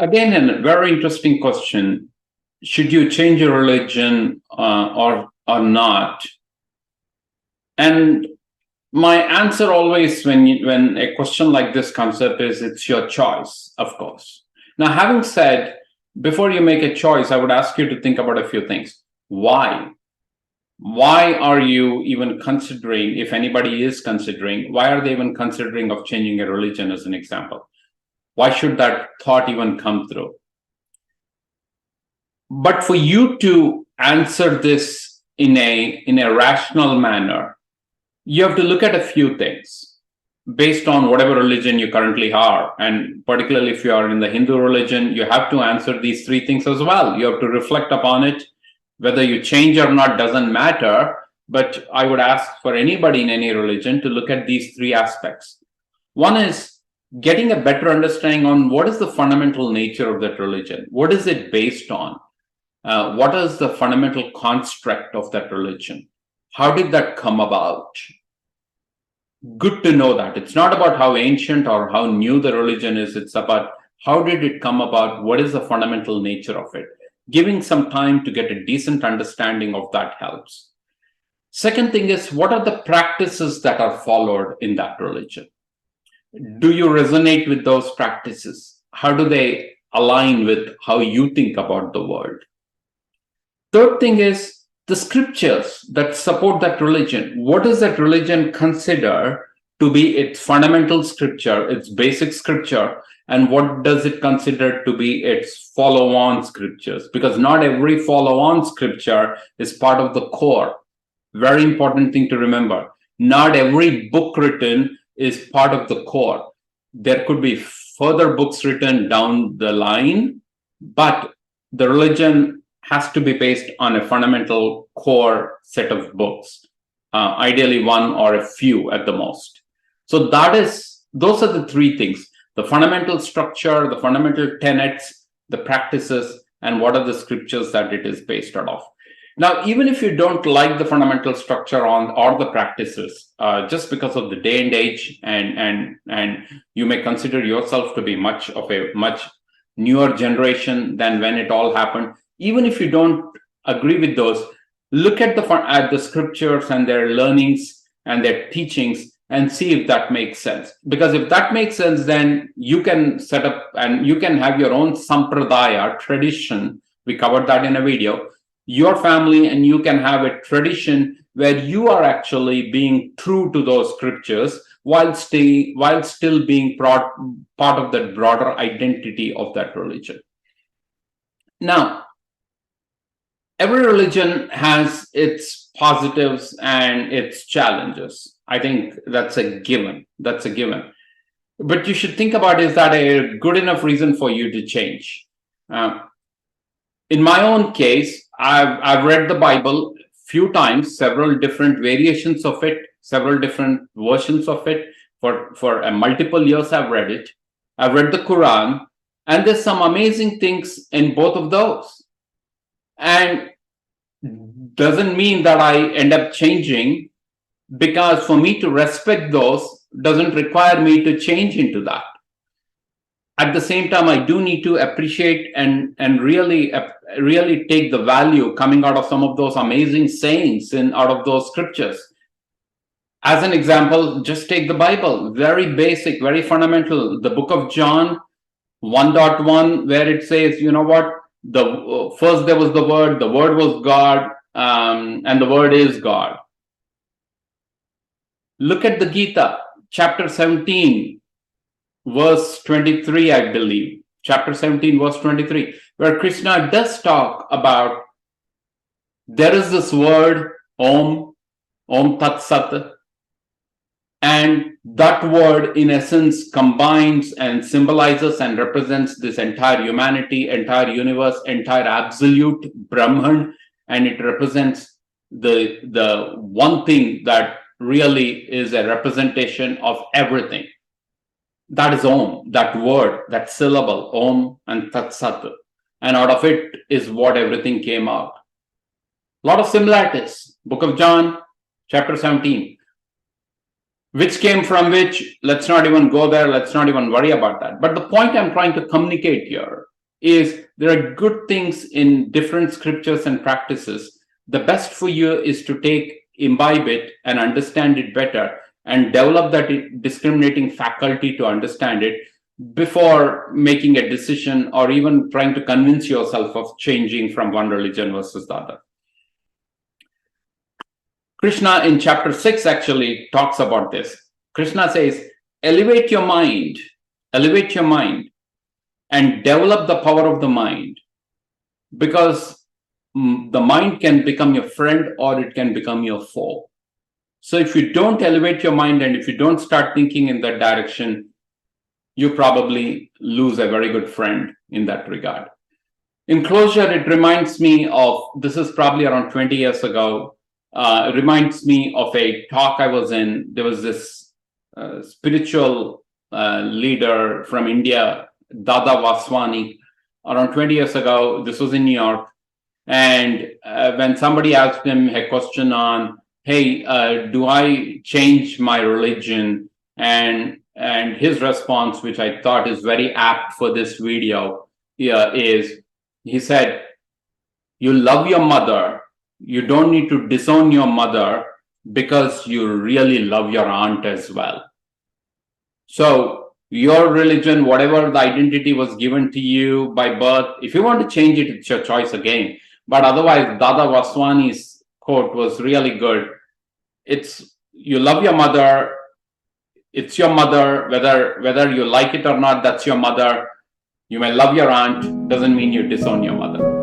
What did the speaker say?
Again, a very interesting question. Should you change your religion or not? And my answer always when a question like this comes up is it's your choice, of course. Now, having said, before you make a choice, I would ask you to think about a few things. Why? Why are you even considering, if anybody is considering, why are they even considering of changing a religion as an example? Why should that thought even come through? But for you to answer this in a rational manner, you have to look at a few things based on whatever religion you currently are. And particularly if you are in the Hindu religion, you have to answer these three things as well. You have to reflect upon it. Whether you change or not doesn't matter. But I would ask for anybody in any religion to look at these three aspects. One is getting a better understanding on what is the fundamental nature of that religion. What is it based on? What is the fundamental construct of that religion? How did that come about? Good to know that. It's not about how ancient or how new the religion is. It's about how did it come about? What is the fundamental nature of it? Giving some time to get a decent understanding of that helps. Second thing is, what are the practices that are followed in that religion? Do you resonate with those practices? How do they align with how you think about the world? Third thing is the scriptures that support that religion. What does that religion consider to be its fundamental scripture, its basic scripture, and what does it consider to be its follow-on scriptures? Because not every follow-on scripture is part of the core. Very important thing to remember. Not every book written is part of the core. There could be further books written down the line, but the religion has to be based on a fundamental core set of books, ideally one or a few at the most. So those are the three things: the fundamental structure, the fundamental tenets, the practices, and what are the scriptures that it is based out of. Now, even if you don't like the fundamental structure or the practices, just because of the day and age, and you may consider yourself to be much newer generation than when it all happened. Even if you don't agree with those, look at the scriptures and their learnings and their teachings and see if that makes sense. Because if that makes sense, then you can set up and you can have your own sampradaya, tradition. We covered that in a video. Your family and you can have a tradition where you are actually being true to those scriptures while still being part of that broader identity of that religion. Now, every religion has its positives and its challenges. I think that's a given. That's a given. But you should think about, is that a good enough reason for you to change? In my own case, I've read the Bible a few times, several different variations of it, several different versions of it. For multiple years, I've read it. I've read the Quran, and there's some amazing things in both of those. And doesn't mean that I end up changing, because for me to respect those doesn't require me to change into that. At the same time, I do need to appreciate and really take the value coming out of some of those amazing sayings out of those scriptures. As an example, just take the Bible, very basic, very fundamental. The book of John 1.1, where it says, you know what? First there was the Word was God, and the Word is God. Look at the Gita, chapter 17, verse 23, I believe. Chapter 17, verse 23, where Krishna does talk about there is this word, Om Tat Sat, and that word in essence combines and symbolizes and represents this entire humanity, entire universe, entire absolute Brahman, and it represents the one thing that really is a representation of everything. That is Om, that word, that syllable, Om and Tat Sat. And out of it is what everything came out. A lot of similarities. Book of John, chapter 17. Which came from which, let's not even go there, let's not even worry about that. But the point I'm trying to communicate here is there are good things in different scriptures and practices. The best for you is to imbibe it and understand it better and develop that discriminating faculty to understand it before making a decision or even trying to convince yourself of changing from one religion versus the other. Krishna in chapter 6 actually talks about this. Krishna says, elevate your mind, and develop the power of the mind, because the mind can become your friend or it can become your foe. So if you don't elevate your mind and if you don't start thinking in that direction, you probably lose a very good friend in that regard. In closure, it reminds me of, this is probably around 20 years ago, it reminds me of a talk I was in. There was this spiritual leader from India, Dada Vaswani, around 20 years ago. This was in New York. And when somebody asked him a question on, hey, do I change my religion? And his response, which I thought is very apt for this video, is he said, you love your mother. You don't need to disown your mother because you really love your aunt as well. So your religion, whatever the identity was given to you by birth, if you want to change it, it's your choice again. But otherwise, Dada Vaswani's quote was really good. It's, you love your mother. It's your mother, whether you like it or not, that's your mother. You may love your aunt, doesn't mean you disown your mother.